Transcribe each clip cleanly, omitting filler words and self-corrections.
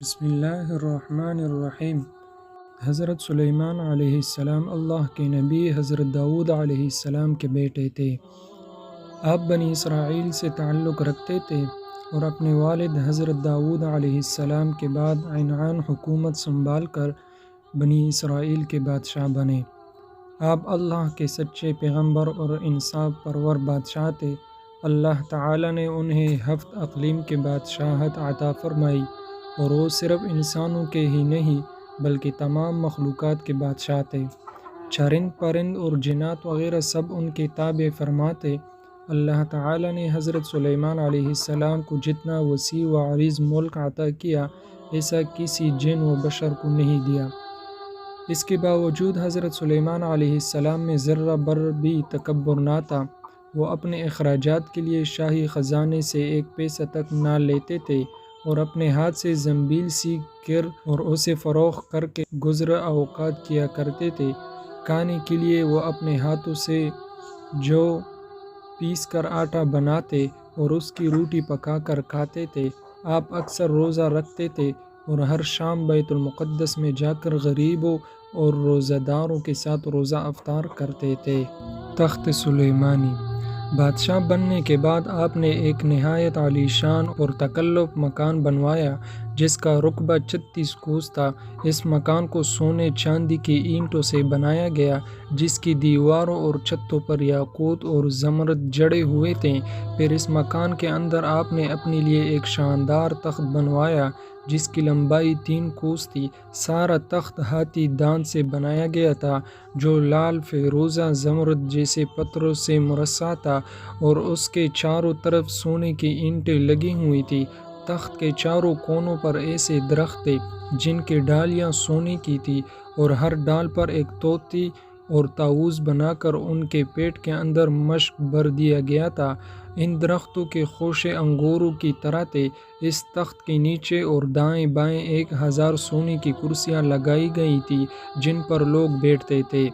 بسم اللہ الرحمن الرحیم۔ حضرت سلیمان علیہ السلام اللہ کے نبی حضرت داؤد علیہ السلام کے بیٹے تھے۔ آپ بنی اسرائیل سے تعلق رکھتے تھے اور اپنے والد حضرت داؤد علیہ السلام کے بعد عنان حکومت سنبھال کر بنی اسرائیل کے بادشاہ بنے۔ آپ اللہ کے سچے پیغمبر اور انصاف پرور بادشاہ تھے۔ اللہ تعالی نے انہیں 7 اقلیم کے بادشاہت عطا فرمائی اور وہ صرف انسانوں کے ہی نہیں بلکہ تمام مخلوقات کے بادشاہ تھے۔ چرند پرند اور جنات وغیرہ سب ان کے تابع فرما تھے۔ اللہ تعالی نے حضرت سلیمان علیہ السلام کو جتنا وسیع و عریض ملک عطا کیا ایسا کسی جن و بشر کو نہیں دیا۔ اس کے باوجود حضرت سلیمان علیہ السلام میں ذرہ بر بھی تکبر نہ تھا۔ وہ اپنے اخراجات کے لیے شاہی خزانے سے 1 پیسہ تک نہ لیتے تھے اور اپنے ہاتھ سے زنبیل سی کر اور اسے فروخت کر کے گزر اوقات کیا کرتے تھے۔ کھانے کے لیے وہ اپنے ہاتھوں سے جو پیس کر آٹا بناتے اور اس کی روٹی پکا کر کھاتے تھے۔ آپ اکثر روزہ رکھتے تھے اور ہر شام بیت المقدس میں جا کر غریبوں اور روزہ داروں کے ساتھ روزہ افطار کرتے تھے۔ تخت سلیمانی۔ بادشاہ بننے کے بعد آپ نے ایک نہایت عالیشان اور تکلف مکان بنوایا جس کا رقبہ 36 کوس تھا۔ اس مکان کو سونے چاندی کی اینٹوں سے بنایا گیا جس کی دیواروں اور چھتوں پر یاقوت اور زمرد جڑے ہوئے تھے۔ پھر اس مکان کے اندر آپ نے اپنے لیے ایک شاندار تخت بنوایا جس کی لمبائی 3 کوس تھی۔ سارا تخت ہاتھی دانت سے بنایا گیا تھا جو لال فیروزہ زمرد جیسے پتھروں سے مرصع تھا اور اس کے چاروں طرف سونے کی اینٹیں لگی ہوئی تھیں۔ تخت کے چاروں کونوں پر ایسے درخت تھے جن کی ڈالیاں سونے کی تھیں اور ہر ڈال پر ایک طوطی اور طاؤس بنا کر ان کے پیٹ کے اندر مشک بھر دیا گیا تھا۔ ان درختوں کے خوشے انگوروں کی طرح تھے۔ اس تخت کے نیچے اور دائیں بائیں 1000 سونے کی کرسیاں لگائی گئی تھیں جن پر لوگ بیٹھتے تھے۔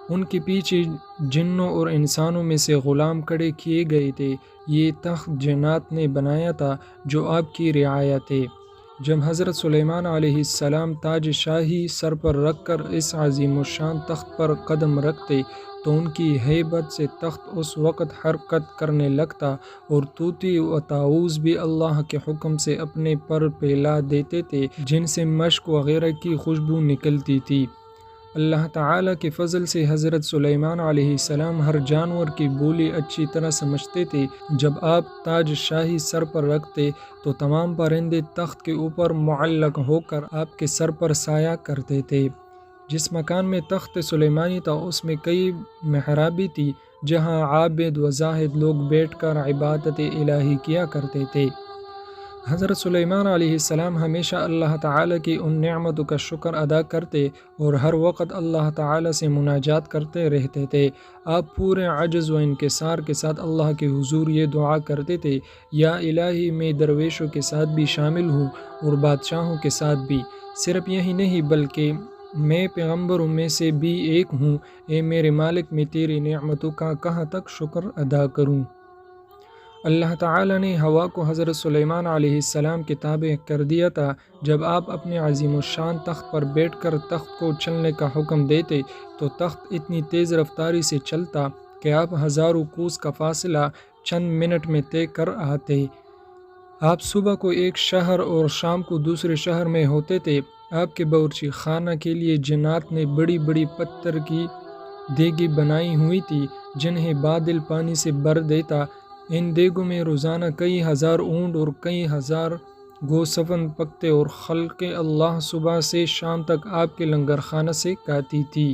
ان کے پیچھے جنوں اور انسانوں میں سے غلام کھڑے کیے گئے تھے۔ یہ تخت جنات نے بنایا تھا جو آپ کی رعایا تھے۔ جب حضرت سلیمان علیہ السلام تاج شاہی سر پر رکھ کر اس عظیم الشان تخت پر قدم رکھتے تو ان کی ہیبت سے تخت اس وقت حرکت کرنے لگتا اور طوطی و طاؤس بھی اللہ کے حکم سے اپنے پر پھیلا دیتے تھے جن سے مشک وغیرہ کی خوشبو نکلتی تھی۔ اللہ تعالی کے فضل سے حضرت سلیمان علیہ السلام ہر جانور کی بولی اچھی طرح سمجھتے تھے۔ جب آپ تاج شاہی سر پر رکھتے تو تمام پرندے تخت کے اوپر معلق ہو کر آپ کے سر پر سایہ کرتے تھے۔ جس مکان میں تخت سلیمانی تھا اس میں کئی محرابیں تھی جہاں عابد و زاہد لوگ بیٹھ کر عبادت الہی کیا کرتے تھے۔ حضرت سلیمان علیہ السلام ہمیشہ اللہ تعالی کی ان نعمتوں کا شکر ادا کرتے اور ہر وقت اللہ تعالی سے مناجات کرتے رہتے تھے۔ آپ پورے عجز و انکسار کے ساتھ اللہ کے حضور یہ دعا کرتے تھے، یا الہی میں درویشوں کے ساتھ بھی شامل ہوں اور بادشاہوں کے ساتھ بھی۔ صرف یہی نہیں بلکہ میں پیغمبروں میں سے بھی ایک ہوں۔ اے میرے مالک، میں تیری نعمتوں کا کہاں تک شکر ادا کروں۔ اللہ تعالی نے ہوا کو حضرت سلیمان علیہ السلام کے تابع کر دیا تھا۔ جب آپ اپنے عظیم الشان تخت پر بیٹھ کر تخت کو چلنے کا حکم دیتے تو تخت اتنی تیز رفتاری سے چلتا کہ آپ ہزاروں کوس کا فاصلہ چند منٹ میں طے کر آتے۔ آپ صبح کو ایک شہر اور شام کو دوسرے شہر میں ہوتے تھے۔ آپ کے باورچی خانہ کے لیے جنات نے بڑی بڑی پتھر کی دیگیں بنائی ہوئی تھی جنہیں بادل پانی سے بھر دیتا۔ ان دیگوں میں روزانہ کئی ہزار اونٹ اور کئی ہزار گوسفند پکتے اور خلق اللہ صبح سے شام تک آپ کے لنگر خانہ سے کھاتی تھی۔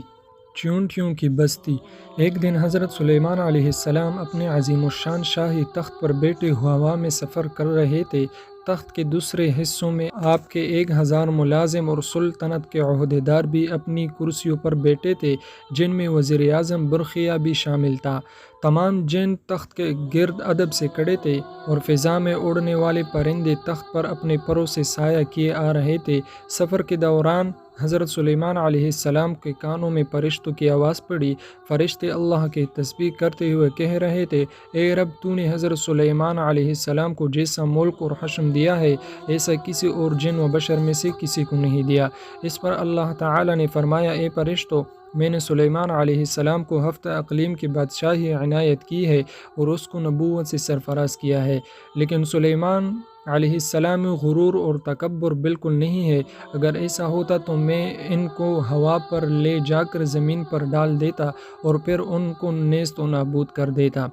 چیونٹیوں کی بستی۔ ایک دن حضرت سلیمان علیہ السلام اپنے عظیم الشان شاہی تخت پر بیٹھے ہوا میں سفر کر رہے تھے۔ تخت کے دوسرے حصوں میں آپ کے 1000 ملازم اور سلطنت کے عہدیدار بھی اپنی کرسیوں پر بیٹھے تھے جن میں وزیر اعظم برقیہ بھی شامل تھا۔ تمام جن تخت کے گرد ادب سے کھڑے تھے اور فضا میں اڑنے والے پرندے تخت پر اپنے پروں سے سایہ کیے آ رہے تھے۔ سفر کے دوران حضرت سلیمان علیہ السلام کے کانوں میں فرشتوں کی آواز پڑی۔ فرشتے اللہ کی تسبیح کرتے ہوئے کہہ رہے تھے، اے رب، تو نے حضرت سلیمان علیہ السلام کو جیسا ملک اور حشم دیا ہے، ایسا کسی اور جن و بشر میں سے کسی کو نہیں دیا۔ اس پر اللہ تعالی نے فرمایا، اے فرشتوں، میں نے سلیمان علیہ السلام کو ہفتہ اقلیم کی بادشاہی عنایت کی ہے اور اس کو نبوت سے سرفراز کیا ہے، لیکن سلیمان علیہ السلام میں غرور اور تکبر بالکل نہیں ہے۔ اگر ایسا ہوتا تو میں ان کو ہوا پر لے جا کر زمین پر ڈال دیتا اور پھر ان کو نیست و نابود کر دیتا۔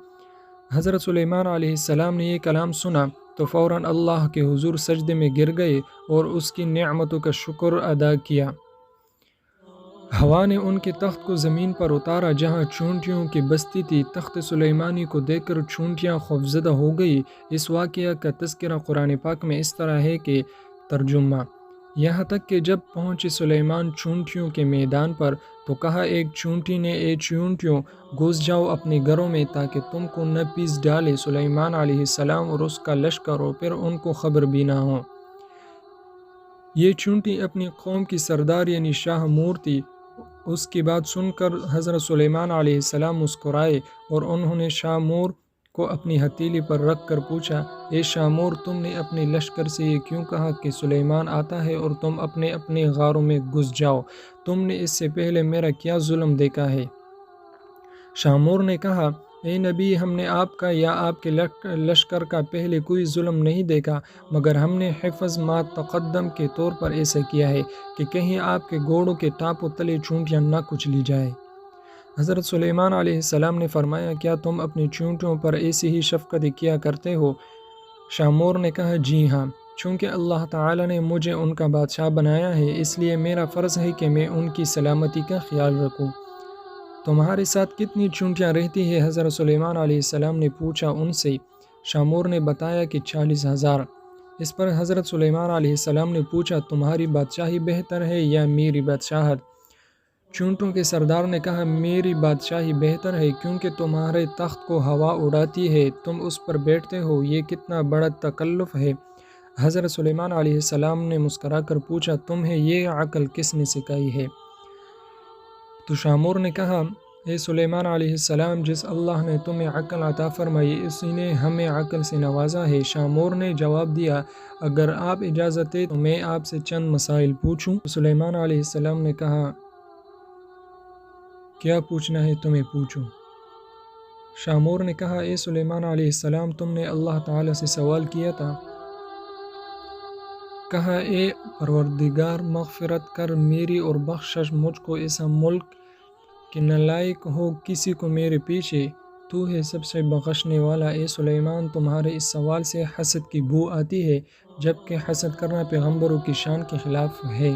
حضرت سلیمان علیہ السلام نے یہ کلام سنا تو فوراً اللہ کے حضور سجدے میں گر گئے اور اس کی نعمتوں کا شکر ادا کیا۔ ہوا نے ان کے تخت کو زمین پر اتارا جہاں چونٹیوں کی بستی تھی۔ تخت سلیمانی کو دیکھ کر چونٹیاں خوفزدہ ہو گئی۔ اس واقعہ کا تذکرہ قرآن پاک میں اس طرح ہے کہ ترجمہ، یہاں تک کہ جب پہنچے سلیمان چونٹیوں کے میدان پر تو کہا ایک چونٹی نے، اے چونٹیوں، گھس جاؤ اپنے گھروں میں تاکہ تم کو نہ پیس ڈالے سلیمان علیہ السلام اور اس کا لشکر اور پھر ان کو خبر بھی نہ ہو۔ یہ چونٹی اپنی قوم کی سردار یعنی شاہ مور تھی۔ اس کی بات سن کر حضرت سلیمان علیہ السلام مسکرائے اور انہوں نے شاہ مور کو اپنی ہتھیلی پر رکھ کر پوچھا، اے شاہ مور، تم نے اپنے لشکر سے یہ کیوں کہا کہ سلیمان آتا ہے اور تم اپنے اپنے غاروں میں گھس جاؤ؟ تم نے اس سے پہلے میرا کیا ظلم دیکھا ہے؟ شاہ مور نے کہا، اے نبی، ہم نے آپ کا یا آپ کے لشکر کا پہلے کوئی ظلم نہیں دیکھا، مگر ہم نے حفظ ما تقدم کے طور پر ایسا کیا ہے کہ کہیں آپ کے گھوڑوں کے ٹاپوں تلے چونٹیاں نہ کچلی جائے۔ حضرت سلیمان علیہ السلام نے فرمایا، کیا تم اپنی چونٹیوں پر ایسی ہی شفقت کیا کرتے ہو؟ شاہ مور نے کہا، جی ہاں، چونکہ اللہ تعالی نے مجھے ان کا بادشاہ بنایا ہے، اس لیے میرا فرض ہے کہ میں ان کی سلامتی کا خیال رکھوں۔ تمہارے ساتھ کتنی چونٹیاں رہتی ہیں؟ حضرت سلیمان علیہ السلام نے پوچھا ان سے۔ شاہ مور نے بتایا کہ 40,000۔ اس پر حضرت سلیمان علیہ السلام نے پوچھا، تمہاری بادشاہی بہتر ہے یا میری بادشاہت؟ چونٹوں کے سردار نے کہا، میری بادشاہی بہتر ہے، کیونکہ تمہارے تخت کو ہوا اڑاتی ہے، تم اس پر بیٹھتے ہو، یہ کتنا بڑا تکلف ہے۔ حضرت سلیمان علیہ السلام نے مسکرا کر پوچھا، تمہیں یہ عقل کس نے سکھائی ہے؟ تو شاہ مور نے کہا، اے سلیمان علیہ السلام، جس اللہ نے تمہیں عقل عطا فرمائی، اسی نے ہمیں عقل سے نوازا ہے۔ شاہ مور نے جواب دیا، اگر آپ اجازت دیں تو میں آپ سے چند مسائل پوچھوں؟ سلیمان علیہ السلام نے کہا، کیا پوچھنا ہے تمہیں پوچھو۔ شاہ مور نے کہا، اے سلیمان علیہ السلام، تم نے اللہ تعالی سے سوال کیا تھا، کہا، اے پروردگار، مغفرت کر میری اور بخشش مجھ کو ایسا ملک کہ نہ لائق ہو کسی کو میرے پیچھے، تو ہے سب سے بخشنے والا۔ اے سلیمان، تمہارے اس سوال سے حسد کی بو آتی ہے، جبکہ حسد کرنا پیغمبروں کی شان کے خلاف ہے۔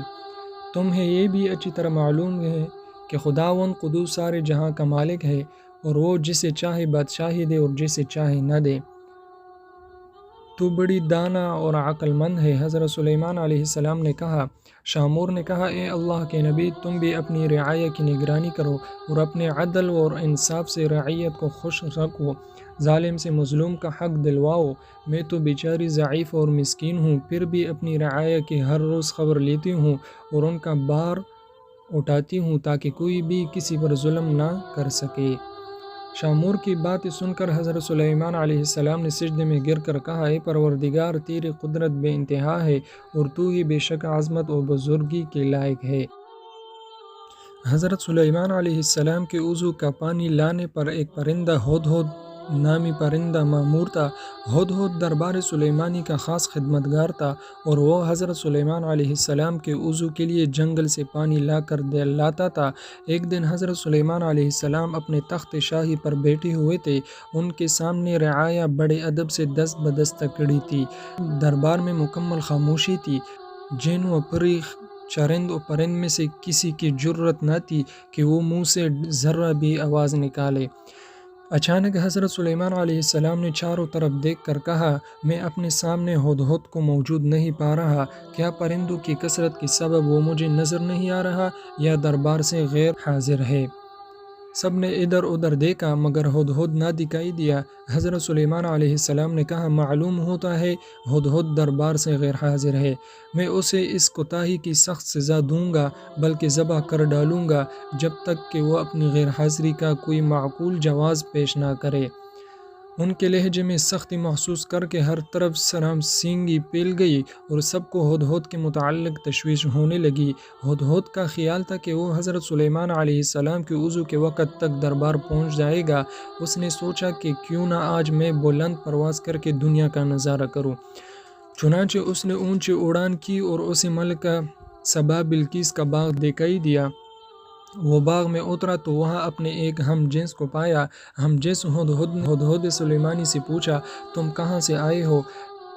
تمہیں یہ بھی اچھی طرح معلوم ہے کہ خداوند قدوس سارے جہاں کا مالک ہے اور وہ جسے چاہے بادشاہی دے اور جسے چاہے نہ دے۔ تو بڑی دانا اور عقل مند ہے۔ حضرت سلیمان علیہ السلام نے کہا۔ شاہ مور نے کہا، اے اللہ کے نبی، تم بھی اپنی رعایا کی نگرانی کرو اور اپنے عدل اور انصاف سے رعیت کو خوش رکھو، ظالم سے مظلوم کا حق دلواؤ۔ میں تو بیچاری ضعیف اور مسکین ہوں، پھر بھی اپنی رعایا کی ہر روز خبر لیتی ہوں اور ان کا بار اٹھاتی ہوں تاکہ کوئی بھی کسی پر ظلم نہ کر سکے۔ شاہ مور کی باتیں سن کر حضرت سلیمان علیہ السلام نے سجدے میں گر کر کہا، اے پروردگار، تیری قدرت بے انتہا ہے اور تو ہی بے شک عظمت اور بزرگی کے لائق ہے۔ حضرت سلیمان علیہ السلام کے وضو کا پانی لانے پر ایک پرندہ ہدہد نامی پرندہ مامور تھا۔ ہدہد دربار سلیمانی کا خاص خدمتگار تھا اور وہ حضرت سلیمان علیہ السلام کے وضو کے لیے جنگل سے پانی لا کر لاتا تھا۔ ایک دن حضرت سلیمان علیہ السلام اپنے تخت شاہی پر بیٹھے ہوئے تھے، ان کے سامنے رعایا بڑے ادب سے دست بدست کھڑی تھی۔ دربار میں مکمل خاموشی تھی، جن و پری چرند و پرند میں سے کسی کی جرأت نہ تھی کہ وہ منہ سے ذرہ بھی آواز نکالے۔ اچانک حضرت سلیمان علیہ السلام نے چاروں طرف دیکھ کر کہا، میں اپنے سامنے ہدہد کو موجود نہیں پا رہا، کیا پرندوں کی کثرت کے سبب وہ مجھے نظر نہیں آ رہا یا دربار سے غیر حاضر ہے؟ سب نے ادھر ادھر دیکھا مگر ہدہد نہ دکھائی دیا۔ حضرت سلیمان علیہ السلام نے کہا معلوم ہوتا ہے ہدہد دربار سے غیر حاضر ہے، میں اسے اس کوتاہی کی سخت سزا دوں گا بلکہ ذبح کر ڈالوں گا جب تک کہ وہ اپنی غیر حاضری کا کوئی معقول جواز پیش نہ کرے۔ ان کے لہجے میں سختی محسوس کر کے ہر طرف سرم سینگی پھیل گئی اور سب کو ہدہد کے متعلق تشویش ہونے لگی۔ ہدہد کا خیال تھا کہ وہ حضرت سلیمان علیہ السلام کے وضو کے وقت تک دربار پہنچ جائے گا۔ اس نے سوچا کہ کیوں نہ آج میں بلند پرواز کر کے دنیا کا نظارہ کروں۔ چنانچہ اس نے اونچی اڑان کی اور اسے ملکہ سبا بلقیس کا باغ دکھائی دیا۔ وہ باغ میں اترا تو وہاں اپنے ایک ہم جنس کو پایا۔ ہم جنس ہدہد سلیمانی سے پوچھا تم کہاں سے آئے ہو؟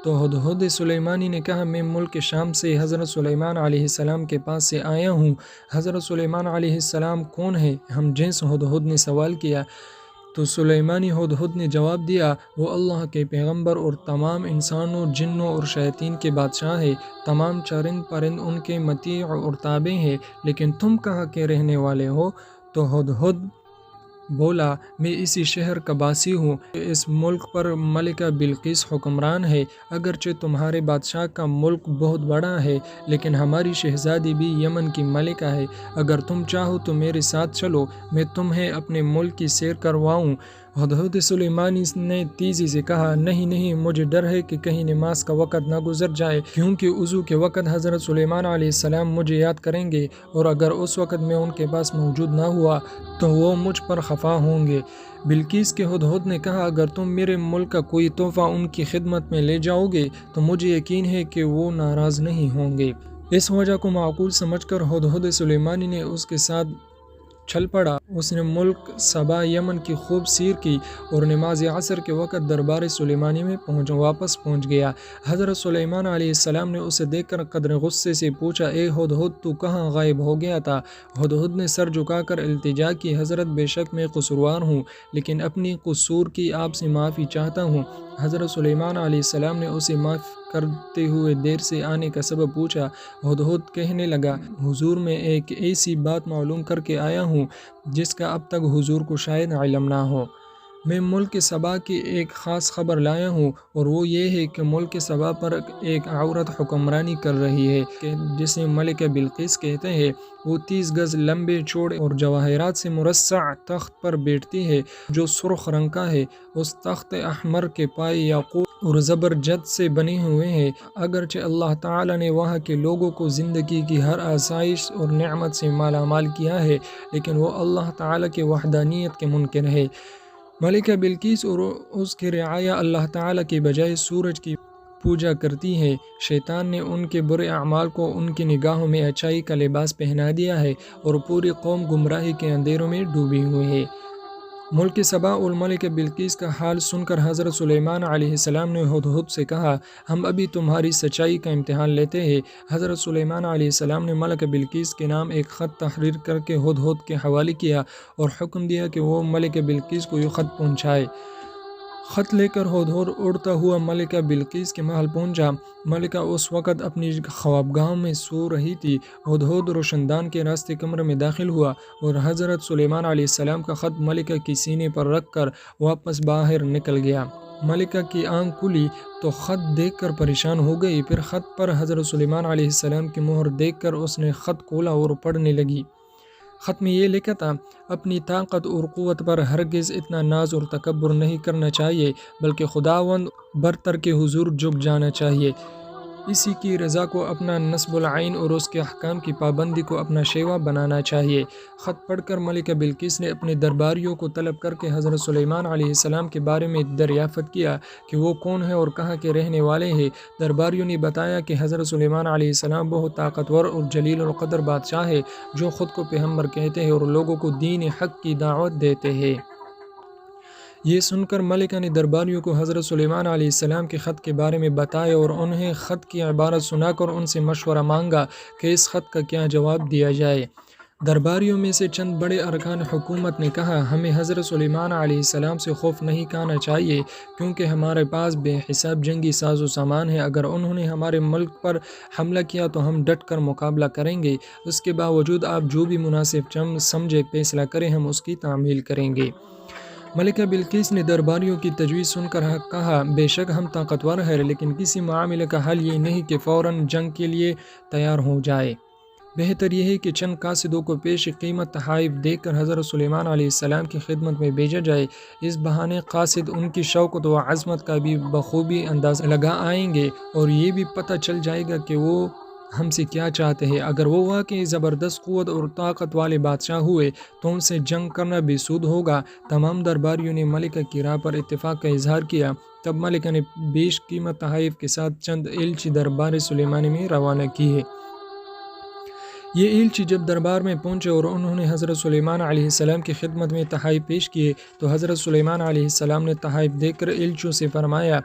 تو ہدہد سلیمانی نے کہا میں ملک شام سے حضرت سلیمان علیہ السلام کے پاس سے آیا ہوں۔ حضرت سلیمان علیہ السلام کون ہے؟ ہم جنس ہدہد نے سوال کیا۔ تو سلیمانی ہدہد نے جواب دیا وہ اللہ کے پیغمبر اور تمام انسانوں جنوں اور شیاطین کے بادشاہ ہے۔ تمام چرند پرند ان کے مطیع اور تابع ہیں، لیکن تم کہاں کے رہنے والے ہو؟ تو ہدہد بولا میں اسی شہر کا باسی ہوں۔ اس ملک پر ملکہ بلقیس حکمران ہے۔ اگرچہ تمہارے بادشاہ کا ملک بہت بڑا ہے لیکن ہماری شہزادی بھی یمن کی ملکہ ہے۔ اگر تم چاہو تو میرے ساتھ چلو، میں تمہیں اپنے ملک کی سیر کرواؤں۔ ہدہد سلیمانی نے تیزی سے کہا نہیں نہیں، مجھے ڈر ہے کہ کہیں نماز کا وقت نہ گزر جائے، کیونکہ وضو کے وقت حضرت سلیمان علیہ السلام مجھے یاد کریں گے اور اگر اس وقت میں ان کے پاس موجود نہ ہوا تو وہ مجھ پر خفا ہوں گے۔ بلقیس کے ہدہد نے کہا اگر تم میرے ملک کا کوئی تحفہ ان کی خدمت میں لے جاؤ گے تو مجھے یقین ہے کہ وہ ناراض نہیں ہوں گے۔ اس وجہ کو معقول سمجھ کر ہدہد سلیمانی نے اس کے ساتھ چل پڑا۔ اس نے ملک سبا یمن کی خوب سیر کی اور نماز عصر کے وقت دربار سلیمانی میں واپس پہنچ گیا۔ حضرت سلیمان علیہ السلام نے اسے دیکھ کر قدر غصے سے پوچھا اے ہدہد تو کہاں غائب ہو گیا تھا؟ ہدہد نے سر جھکا کر التجا کی حضرت بے شک میں قصوروار ہوں لیکن اپنی قصور کی آپ سے معافی چاہتا ہوں۔ حضرت سلیمان علیہ السلام نے اسے معاف کرتے ہوئے دیر سے آنے کا سبب پوچھا۔ ہدہد کہنے لگا حضور میں ایک ایسی بات معلوم کر کے آیا ہوں جس کا اب تک حضور کو شاید علم نہ ہو۔ میں ملک سبا کی ایک خاص خبر لایا ہوں اور وہ یہ ہے کہ ملک سبا پر ایک عورت حکمرانی کر رہی ہے کہ جسے ملکہ بلقیس کہتے ہیں۔ وہ 30 گز لمبے چوڑے اور جواہرات سے مرصع تخت پر بیٹھتی ہے جو سرخ رنگ کا ہے۔ اس تخت احمر کے پائے یاقوت اور زبرجد سے بنے ہوئے ہیں۔ اگرچہ اللہ تعالی نے وہاں کے لوگوں کو زندگی کی ہر آسائش اور نعمت سے مالا مال کیا ہے لیکن وہ اللہ تعالی کی وحدانیت کے منکر ہے۔ ملکہ بلقیس اور اس کی رعایا اللہ تعالی کے بجائے سورج کی پوجا کرتی ہے۔ شیطان نے ان کے برے اعمال کو ان کی نگاہوں میں اچائی کا لباس پہنا دیا ہے اور پوری قوم گمراہی کے اندھیروں میں ڈوبی ہوئی ہے۔ ملک سبا اور ملکہ بلقیس کا حال سن کر حضرت سلیمان علیہ السلام نے ہدہد سے کہا ہم ابھی تمہاری سچائی کا امتحان لیتے ہیں۔ حضرت سلیمان علیہ السلام نے ملکہ بلقیس کے نام ایک خط تحریر کر کے ہدہد کے حوالے کیا اور حکم دیا کہ وہ ملکہ بلقیس کو یہ خط پہنچائے۔ خط لے کر ہدہد اڑتا ہوا ملکہ بلقیس کے محل پہنچا۔ ملکہ اس وقت اپنی خوابگاہ میں سو رہی تھی۔ ہدہد روشندان کے راستے کمرے میں داخل ہوا اور حضرت سلیمان علیہ السلام کا خط ملکہ کی سینے پر رکھ کر واپس باہر نکل گیا۔ ملکہ کی آنکھ کھلی تو خط دیکھ کر پریشان ہو گئی، پھر خط پر حضرت سلیمان علیہ السلام کی مہر دیکھ کر اس نے خط کھولا اور پڑھنے لگی۔ خط میں یہ لکھا تھا اپنی طاقت اور قوت پر ہرگز اتنا ناز اور تکبر نہیں کرنا چاہیے بلکہ خداوند برتر کے حضور جھک جانا چاہیے، اسی کی رضا کو اپنا نصب العین اور اس کے احکام کی پابندی کو اپنا شیوا بنانا چاہیے۔ خط پڑھ کر ملکہ بلقیس نے اپنے درباریوں کو طلب کر کے حضرت سلیمان علیہ السلام کے بارے میں دریافت کیا کہ وہ کون ہے اور کہاں کے رہنے والے ہیں۔ درباریوں نے بتایا کہ حضرت سلیمان علیہ السلام بہت طاقتور اور جلیل القدر بادشاہ ہے جو خود کو پیغمبر کہتے ہیں اور لوگوں کو دین حق کی دعوت دیتے ہیں۔ یہ سن کر ملکہ نے درباریوں کو حضرت سلیمان علیہ السلام کے خط کے بارے میں بتایا اور انہیں خط کی عبارت سنا کر ان سے مشورہ مانگا کہ اس خط کا کیا جواب دیا جائے۔ درباریوں میں سے چند بڑے ارکان حکومت نے کہا، ہمیں حضرت سلیمان علیہ السلام سے خوف نہیں کھانا چاہیے، کیونکہ ہمارے پاس بے حساب جنگی ساز و سامان ہے۔ اگر انہوں نے ہمارے ملک پر حملہ کیا تو ہم ڈٹ کر مقابلہ کریں گے۔ اس کے باوجود آپ جو بھی مناسب سمجھے فیصلہ کریں، ہم اس کی تعمیل کریں گے۔ ملکہ بلقیس نے درباریوں کی تجویز سن کر کہا، بے شک ہم طاقتور ہیں، لیکن کسی معاملے کا حل یہ نہیں کہ فوراً جنگ کے لیے تیار ہو جائے۔ بہتر یہ ہے کہ چند قاصدوں کو پیش قیمت تحائف دے کر حضرت سلیمان علیہ السلام کی خدمت میں بھیجا جائے۔ اس بہانے قاصد ان کی شوکت و عظمت کا بھی بخوبی اندازہ لگا آئیں گے اور یہ بھی پتہ چل جائے گا کہ وہ ہم سے کیا چاہتے ہیں۔ اگر وہ واقعی زبردست قوت اور طاقت والے بادشاہ ہوئے تو ان سے جنگ کرنا بے سود ہوگا۔ تمام درباریوں نے ملکہ کی رائے پر اتفاق کا اظہار کیا۔ تب ملکہ نے بیش قیمت تحائف کے ساتھ چند ایلچی دربار سلیمانی میں روانہ کیے۔ یہ ایلچی جب دربار میں پہنچے اور انہوں نے حضرت سلیمان علیہ السلام کی خدمت میں تحائف پیش کیے تو حضرت سلیمان علیہ السلام نے تحائف دے کر ایلچیوں سے فرمایا،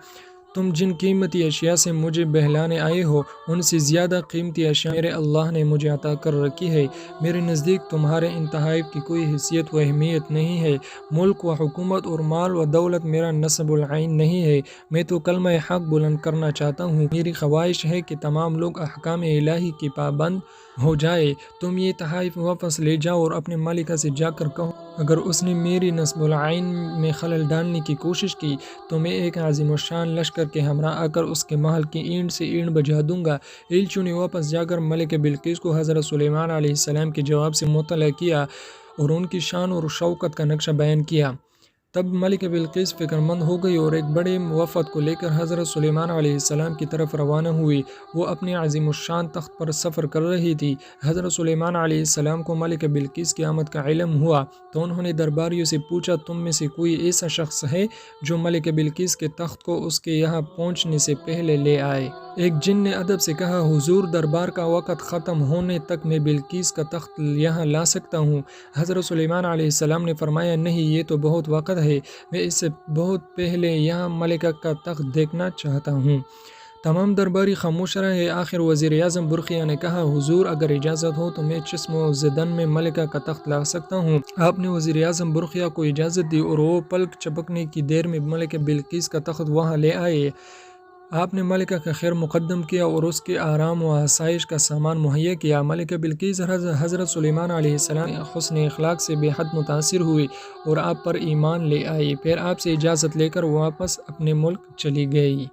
تم جن قیمتی اشیاء سے مجھے بہلانے آئے ہو، ان سے زیادہ قیمتی اشیاء میرے اللہ نے مجھے عطا کر رکھی ہے۔ میرے نزدیک تمہارے ان تحائف کی کوئی حیثیت و اہمیت نہیں ہے۔ ملک و حکومت اور مال و دولت میرا نصب العین نہیں ہے۔ میں تو کلمہ حق بلند کرنا چاہتا ہوں۔ میری خواہش ہے کہ تمام لوگ احکام الہی کی پابند ہو جائے۔ تم یہ تحائف واپس لے جاؤ اور اپنے ملکہ سے جا کر کہو، اگر اس نے میری نصب العین میں خلل ڈالنے کی کوشش کی تو میں ایک عظیم الشان لشکر کے ہمراہ آ کر اس کے محل کی اینٹ سے اینٹ بجا دوں گا۔ ایلچیوں نے واپس جا کر ملکہ بلقیس کو حضرت سلیمان علیہ السلام کے جواب سے مطلع کیا اور ان کی شان اور شوکت کا نقشہ بیان کیا۔ تب ملکہ بلقیس فکر مند ہو گئی اور ایک بڑے وفد کو لے کر حضرت سلیمان علیہ السلام کی طرف روانہ ہوئی۔ وہ اپنے عظیم الشان تخت پر سفر کر رہی تھی۔ حضرت سلیمان علیہ السلام کو ملکہ بلقیس کی آمد کا علم ہوا تو انہوں نے درباریوں سے پوچھا، تم میں سے کوئی ایسا شخص ہے جو ملکہ بلقیس کے تخت کو اس کے یہاں پہنچنے سے پہلے لے آئے؟ ایک جن نے ادب سے کہا، حضور، دربار کا وقت ختم ہونے تک میں بلقیس کا تخت یہاں لا سکتا ہوں۔ حضرت سلیمان علیہ السلام نے فرمایا، نہیں، یہ تو بہت وقت ہے، میں اس سے بہت پہلے یہاں ملکہ کا تخت دیکھنا چاہتا ہوں۔ تمام درباری خاموش رہے۔ آخر وزیر اعظم برقیہ نے کہا، حضور، اگر اجازت ہو تو میں چشم و زدن میں ملکہ کا تخت لا سکتا ہوں۔ آپ نے وزیر اعظم برقیہ کو اجازت دی اور وہ پلک جھپکنے کی دیر میں ملکہ بلقیس کا تخت وہاں لے آئے۔ آپ نے ملکہ کا خیر مقدم کیا اور اس کے آرام و آسائش کا سامان مہیا کیا۔ ملکہ بلقیس حضرت سلیمان علیہ السلام حسن اخلاق سے بے حد متاثر ہوئی اور آپ پر ایمان لے آئی۔ پھر آپ سے اجازت لے کر واپس اپنے ملک چلی گئی۔